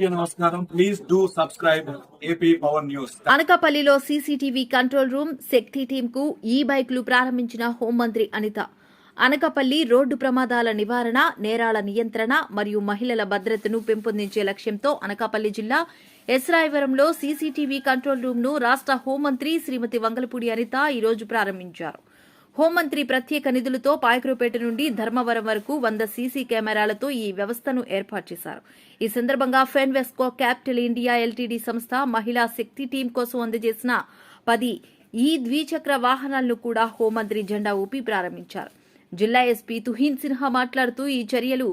నమస్కారం. Please do subscribe AP power news. అనకాపల్లిలో CCTV control room శక్తి టీంకు ఈ బైక్లు ప్రారంభించిన హోంమంత్రి అనిత. అనకాపల్లి రోడ్డు ప్రమాదాల నివారణ, నేరాల నియంత్రణ మరియు మహిళల భద్రతను పెంపొందించే లక్ష్యంతో అనకాపల్లి జిల్లా ఎస్రాయవరంలో సీసీటీవీ కంట్రోల్ రూమ్ ను రాష్ట్ర హోంమంత్రి శ్రీమతి వంగలపూడి అనిత ఈరోజు ప్రారంభించారు. హోంమంత్రి ప్రత్యేక నిధులతో పాయకరపేట నుండి ధర్మవరం వరకు 100 సీసీ కెమెరాలతో ఈ వ్యవస్థను ఏర్పాటు చేశారు. ఈ సందర్భంగా ఫెన్వెస్కో క్యాపిటల్ ఇండియా ఎల్టీడీ సంస్థ మహిళా శక్తి టీం కోసం అందజేసిన 10 ఈ ద్విచక్ర వాహనాలను కూడా హోంమంత్రి జెండా ఊపి ప్రారంభించారు. జిల్లా ఎస్పీ తుహిన్ సిన్హా మాట్లాడుతూ ఈ చర్యలు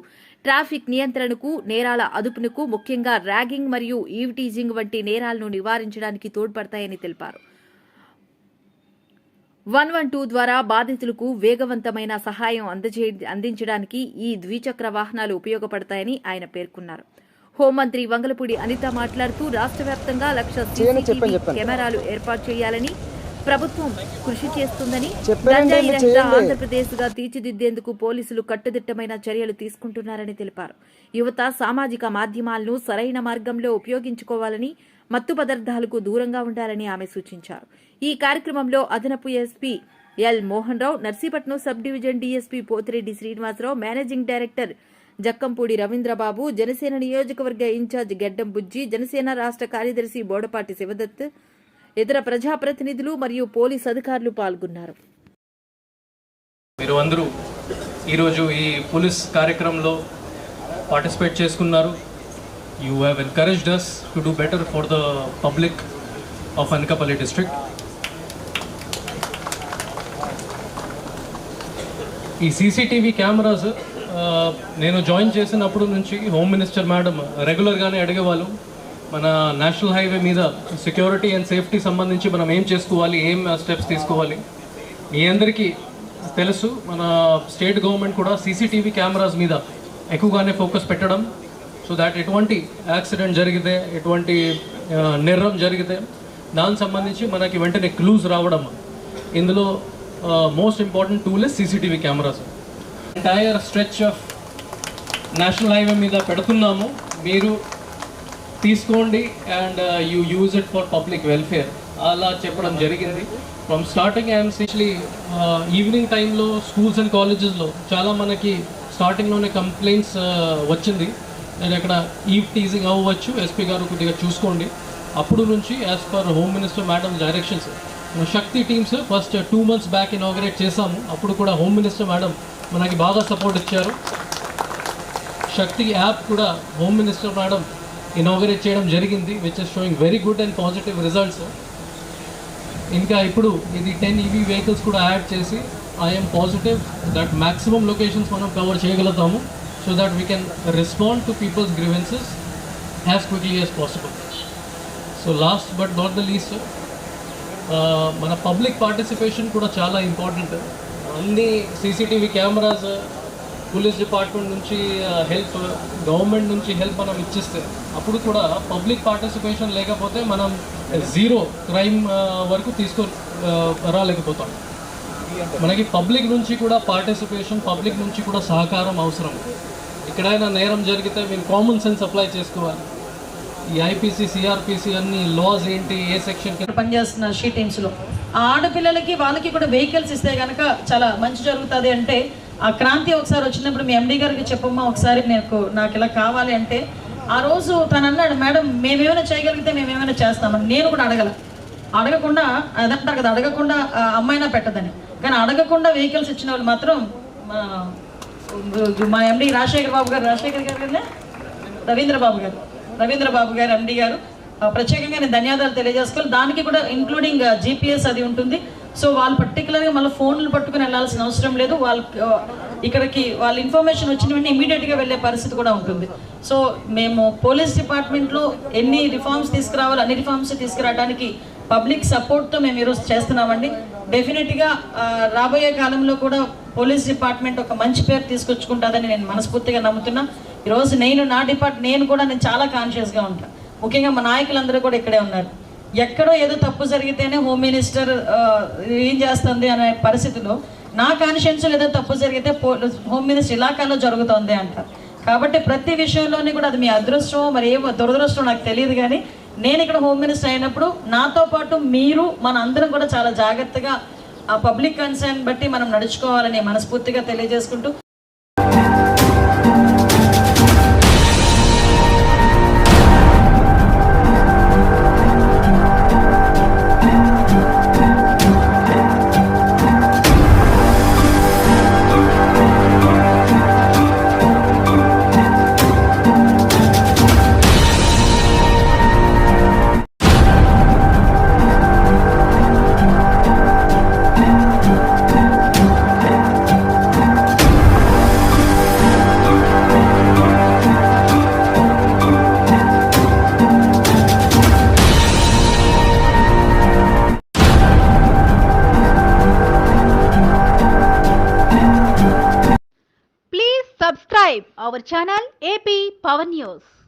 ట్రాఫిక్ నియంత్రణకు, నేరాల అదుపునకు, ముఖ్యంగా ర్యాగింగ్ మరియు ఈవ్టీజింగ్ వంటి నేరాలను నివారించడానికి తోడ్పడతాయని తెలిపారు. 112 ద్వారా బాధితులకు వేగవంతమైన సహాయం అందించడానికి ఈ ద్విచక్ర వాహనాలు ఉపయోగపడతాయని ఆయన పేర్కొన్నారు. హోంమంత్రి వంగలపూడి అనిత మాట్లాడుతూ రాష్ట్ర వ్యాప్తంగా 1,00,000 సీసీటీవీ కెమెరాలు ఏర్పాటు చేయాలని ప్రభుత్వం కృషి చేస్తుందని, గంజాయి రహిత ఆంధ్రప్రదేశ్ గా తీర్చిదిద్దేందుకు పోలీసులు కట్టుదిట్టమైన చర్యలు తీసుకుంటున్నారని తెలిపారు. యువత సామాజిక మాధ్యమాలను సరైన మార్గంలో ఉపయోగించుకోవాలని, మత్తు పదార్థాలకు దూరంగా ఉండాలని ఆమె సూచించారు. ఈ కార్యక్రమంలో అదనపు SP L Mohan Rao, Narsipatnam sub division DSP Pothireddy Srinivasarao, managing director Jakkampudi Ravindrababu, Janasena నియోజకవర్గ ఇన్ఛార్జ్ గెడ్డం బుజ్జి, జనసేన రాష్ట్ర కార్యదర్శి బోడపాటి శివదత్, ఇతర ప్రజాప్రతినిధులు మరియు పోలీసు అధికారులు పాల్గొన్నారు. మీరు అందరూ ఈరోజు ఈ పోలీస్ కార్యక్రమంలో పార్టిసిపేట్ చేసుకున్నారు. You have encouraged us to do better for the public of Anakapalli district. ఈ సీసీటీవీ కెమెరాస్ నేను జాయిన్ చేసినప్పుడు నుంచి హోమ్ మినిస్టర్ మేడం రెగ్యులర్గానే అడిగేవాళ్ళు, మన నేషనల్ హైవే మీద సెక్యూరిటీ అండ్ సేఫ్టీ సంబంధించి మనం ఏం చేసుకోవాలి, ఏం స్టెప్స్ తీసుకోవాలి. మీ అందరికీ తెలుసు, మన స్టేట్ గవర్నమెంట్ కూడా సీసీటీవీ కెమెరాస్ మీద ఎక్కువగానే ఫోకస్ పెట్టడం, సో దాట్ ఎటువంటి యాక్సిడెంట్ జరిగితే, ఎటువంటి నేరం జరిగితే దానికి సంబంధించి మనకి వెంటనే క్లూస్ రావడం. ఇందులో most important tool is CCTV cameras. Entire stretch of national highway మీద పెడుతున్నాము, మీరు తీసుకోండి and you use it for public welfare అలా చెప్పడం జరిగింది. ఫ్రమ్ స్టార్టింగ్ ఐఎమ్ సిచ్లీ ఈవినింగ్ టైంలో స్కూల్స్ అండ్ కాలేజెస్లో చాలా మనకి స్టార్టింగ్లోనే కంప్లైంట్స్ వచ్చింది. నేను అక్కడ ఈవ్ టీజింగ్ అవ్వచ్చు, ఎస్పీ గారు కొద్దిగా చూసుకోండి. అప్పుడు నుంచి as per home minister madam directions Shakti teams first 2 months back inaugurate చేశాము. అప్పుడు కూడా హోమ్ మినిస్టర్ మేడం మనకి బాగా సపోర్ట్ ఇచ్చారు. శక్తి యాప్ కూడా హోమ్ మినిస్టర్ మేడం ఇనాగరేట్ చేయడం జరిగింది, which is showing very good and positive results. ఇంకా ఇప్పుడు ఇది 10 EV వెహికల్స్ కూడా యాడ్ చేసి I'm positive that maximum locations మనం కవర్ చేయగలుగుతాము, so that we can respond to people's grievances as quickly as possible. So last but not the least, మన public participation కూడా చాలా ఇంపార్టెంట్. అన్ని సీసీటీవీ కెమెరాస్ పోలీస్ డిపార్ట్మెంట్ నుంచి help, government నుంచి help మనం ఇచ్చిస్తే, అప్పుడు కూడా పబ్లిక్ పార్టిసిపేషన్ లేకపోతే మనం జీరో క్రైమ్ వరకు రాలేకపోతాం. మనకి పబ్లిక్ నుంచి కూడా పార్టిసిపేషన్, పబ్లిక్ నుంచి కూడా సహకారం అవసరం. ఎక్కడైనా నేరం జరిగితే మీరు కామన్ సెన్స్ అప్లై చేసుకోవాలి. ఈ ఐపీసీ, సిఆర్పిసి అన్ని లాస్ ఏంటి, ఏ సెక్షన్ పనిచేస్తున్న షీ టీమ్స్లో ఆ ఆడపిల్లలకి వాళ్ళకి కూడా వెహికల్స్ ఇస్తే కనుక చాలా మంచి జరుగుతుంది. అంటే ఆ క్రాంతి ఒకసారి వచ్చినప్పుడు మీ ఎండి గారికి చెప్పమ్మా ఒకసారి నాకు ఇలా కావాలి అంటే, ఆ రోజు తను అన్నాడు, మేడం మేమేమైనా చేయగలిగితే మేమేమైనా చేస్తామని. నేను కూడా అడగకుండా అదంటారు కదా, అడగకుండా అమ్మాయినా పెట్టదని. కానీ అడగకుండా వెహికల్స్ ఇచ్చిన వాళ్ళు మాత్రం మా ఎండి రాజశేఖర్ గారు కదా, రవీంద్రబాబు గారు ఎండి గారు ప్రత్యేకంగా నేను ధన్యవాదాలు తెలియజేసుకోవాలి. దానికి కూడా ఇంక్లూడింగ్ GPS అది ఉంటుంది. సో వాళ్ళు పర్టికులర్గా మళ్ళీ ఫోన్లు పట్టుకుని వెళ్ళాల్సిన అవసరం లేదు. ఇక్కడికి వాళ్ళ ఇన్ఫర్మేషన్ వచ్చిన వెంటనే ఇమీడియట్గా వెళ్ళే పరిస్థితి కూడా ఉంటుంది. సో మేము పోలీస్ డిపార్ట్మెంట్లో ఎన్ని రిఫార్మ్స్ తీసుకురావాలో అన్ని రిఫార్మ్స్ తీసుకురావడానికి పబ్లిక్ సపోర్ట్తో మేము ఈరోజు చేస్తున్నామండి. డెఫినెట్గా రాబోయే కాలంలో కూడా పోలీస్ డిపార్ట్మెంట్ ఒక మంచి పేరు తీసుకొచ్చుకుంటుందని నేను మనస్ఫూర్తిగా నమ్ముతున్నా. ఈరోజు నేను కూడా చాలా కాన్షియస్గా ఉంటాను. ముఖ్యంగా మా నాయకులందరూ కూడా ఇక్కడే ఉన్నారు. ఎక్కడో ఏదో తప్పు జరిగితేనే హోమ్ మినిస్టర్ ఏం చేస్తుంది అనే పరిస్థితిలో నా కాన్షియన్స్లో ఏదో తప్పు జరిగితే హోమ్ మినిస్టర్ ఇలాకాలో జరుగుతుంది అంటారు. కాబట్టి ప్రతి విషయంలోని కూడా అది మీ అదృష్టం మరి ఏమో దురదృష్టం నాకు తెలియదు, కానీ నేను ఇక్కడ హోమ్ మినిస్టర్ అయినప్పుడు నాతో పాటు మీరు మన అందరం కూడా చాలా జాగ్రత్తగా ఆ పబ్లిక్ కన్సర్న్ బట్టి మనం నడుచుకోవాలని మనస్ఫూర్తిగా తెలియజేసుకుంటూ Please subscribe our channel AP Power News.